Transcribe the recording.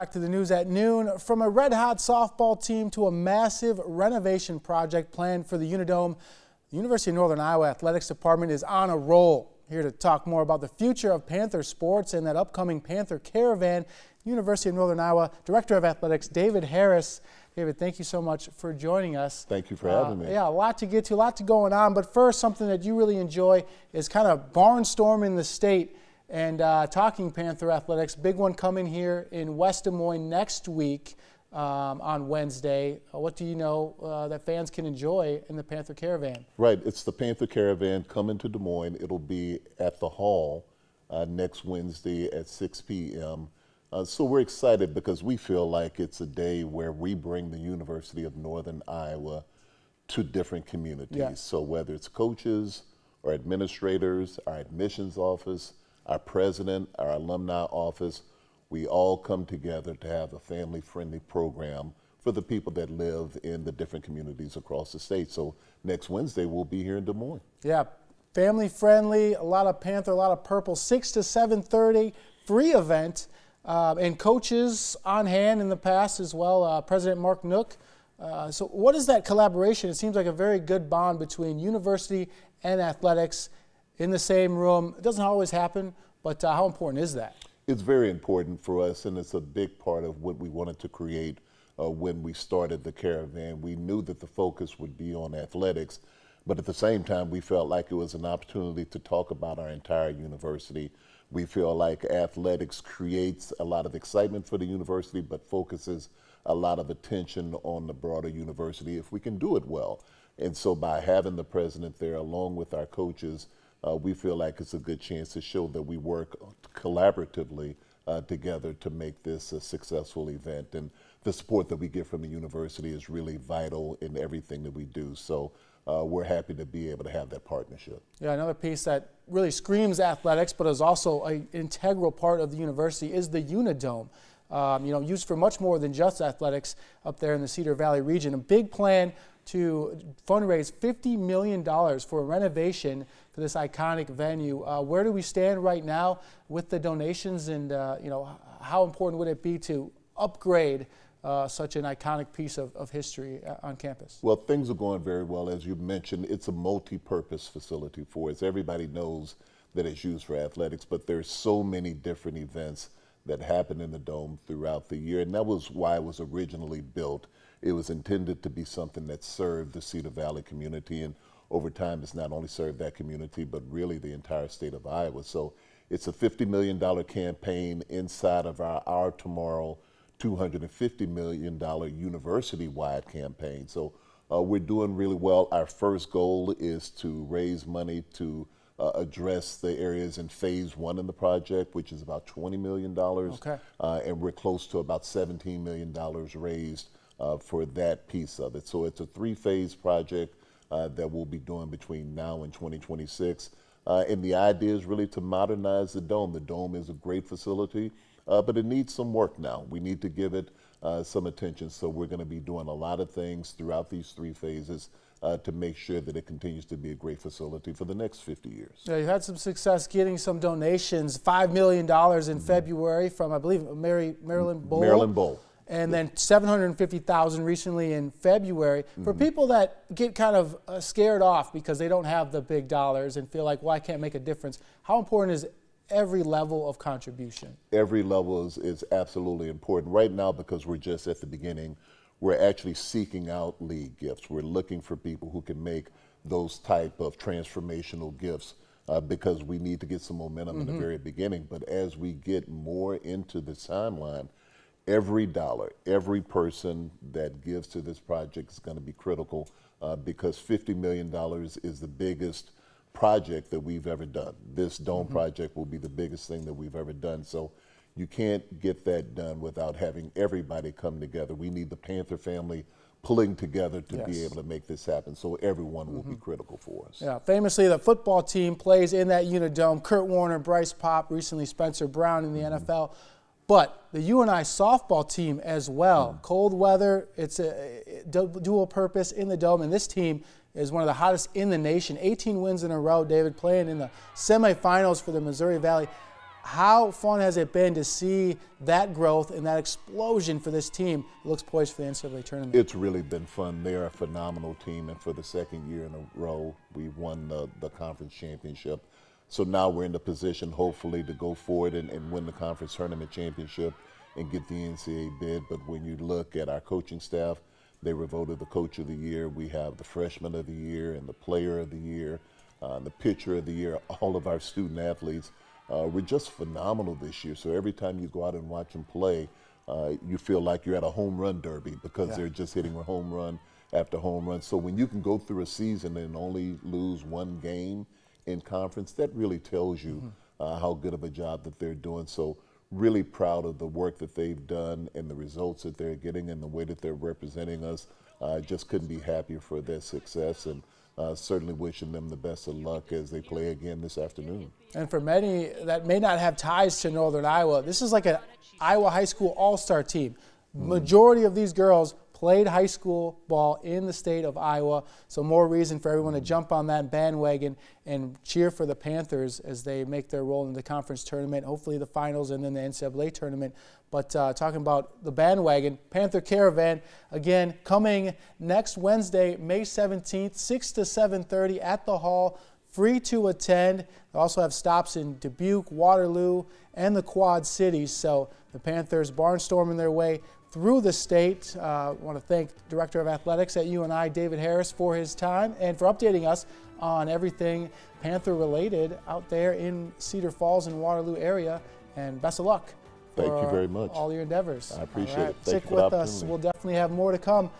Back to the news at noon. From a red-hot softball team to a massive renovation project planned for the Unidome, the University of Northern Iowa Athletics Department is on a roll. Here to talk more about the future of Panther sports and that upcoming Panther Caravan, University of Northern Iowa Director of Athletics, David Harris. David, thank you so much for joining us. Thank you for having me. Yeah, a lot to get to, a lot going on. But first, something that you really enjoy is kind of barnstorming the state and talking Panther athletics. Big one coming here in West Des Moines next week on Wednesday. What do you know that fans can enjoy in the Panther Caravan? Right, it's the Panther Caravan coming to Des Moines. It'll be at the Hall next Wednesday at 6 p.m. So we're excited because we feel like it's a day where we bring the University of Northern Iowa to different communities. Yeah. So whether it's coaches or administrators, our admissions office, our president, our alumni office, we all come together to have a family-friendly program for the people that live in the different communities across the state. So next Wednesday, we'll be here in Des Moines. Yeah, family-friendly, a lot of Panther, a lot of purple, 6 to 7:30, free event, and coaches on hand in the past as well, President Mark Nook. So what is that collaboration? It seems like a very good bond between university and athletics in the same room. It doesn't always happen, but how important is that? It's very important for us, and it's a big part of what we wanted to create when we started the Caravan. We knew that the focus would be on athletics, but at the same time, we felt like it was an opportunity to talk about our entire university. We feel like athletics creates a lot of excitement for the university, but focuses a lot of attention on the broader university if we can do it well. And so by having the president there along with our coaches, we feel like it's a good chance to show that we work collaboratively together to make this a successful event. And the support that we get from the university is really vital in everything that we do. So we're happy to be able to have that partnership. Yeah, another piece that really screams athletics, but is also an integral part of the university is the Unidome. Used for much more than just athletics up there in the Cedar Valley region. A big plan to fundraise $50 million for a renovation for this iconic venue. Where do we stand right now with the donations, and how important would it be to upgrade such an iconic piece of history on campus? Well, things are going very well. As you mentioned, it's a multi-purpose facility for us. Everybody knows that it's used for athletics, but there's so many different events that happen in the Dome throughout the year, and that was why it was originally built. It was intended to be something that served the Cedar Valley community, and over time it's not only served that community, but really the entire state of Iowa. So it's a $50 million campaign inside of our Tomorrow $250 million university-wide campaign. So we're doing really well. Our first goal is to raise money to address the areas in phase one in the project, which is about $20 million. Okay. And we're close to about $17 million raised for that piece of it. So it's a three-phase project that we'll be doing between now and 2026. And the idea is really to modernize the Dome. The Dome is a great facility, but it needs some work now. We need to give it some attention. So we're going to be doing a lot of things throughout these three phases to make sure that it continues to be a great facility for the next 50 years. Yeah, you've had some success getting some donations, $5 million in February from, I believe, Marilyn Bowl. Marilyn Bowl. And then $750,000 recently in February. For people that get kind of scared off because they don't have the big dollars and feel like, well, I can't make a difference, how important is every level of contribution? Every level is absolutely important. Right now, because we're just at the beginning, we're actually seeking out league gifts. We're looking for people who can make those type of transformational gifts because we need to get some momentum in the very beginning. But as we get more into the timeline, every dollar, every person that gives to this project is going to be critical because $50 million is the biggest project that we've ever done. This Dome project will be the biggest thing that we've ever done. So you can't get that done without having everybody come together. We need the Panther family pulling together to be able to make this happen. So everyone will be critical for us. Yeah, famously, the football team plays in that Unidome. Kurt Warner, Bryce Pop, recently Spencer Brown in the NFL. But the UNI softball team as well. Cold weather, it's a dual purpose in the Dome, and this team is one of the hottest in the nation. 18 wins in a row, David, playing in the semifinals for the Missouri Valley. How fun has it been to see that growth and that explosion for this team that looks poised for the NCAA tournament? It's really been fun. They're a phenomenal team, and for the second year in a row, we won the conference championship. So now we're in the position, hopefully, to go forward and win the conference tournament championship and get the NCAA bid. But when you look at our coaching staff, they were voted the coach of the year. We have the freshman of the year and the player of the year, the pitcher of the year, all of our student athletes. We're just phenomenal this year. So every time you go out and watch them play, you feel like you're at a home run derby because they're just hitting a home run after home run. So when you can go through a season and only lose one game in conference, that really tells you how good of a job that they're doing. So really proud of the work that they've done and the results that they're getting and the way that they're representing us. Just couldn't be happier for their success, and certainly wishing them the best of luck as they play again this afternoon. And for many that may not have ties to Northern Iowa, this is like an Iowa high school all-star team. Majority of these girls played high school ball in the state of Iowa, so more reason for everyone to jump on that bandwagon and cheer for the Panthers as they make their role in the conference tournament, hopefully the finals and then the NCAA tournament. But talking about the bandwagon, Panther Caravan, again, coming next Wednesday, May 17th, 6 to 7:30 at the Hall, free to attend. They also have stops in Dubuque, Waterloo, and the Quad Cities. So the Panthers barnstorming their way through the state. I want to thank Director of Athletics at UNI, David Harris, for his time and for updating us on everything Panther related out there in Cedar Falls and Waterloo area. And best of luck. Thank you very much. All your endeavors. I appreciate it. Thank you Stick for the with us. opportunity. We'll definitely have more to come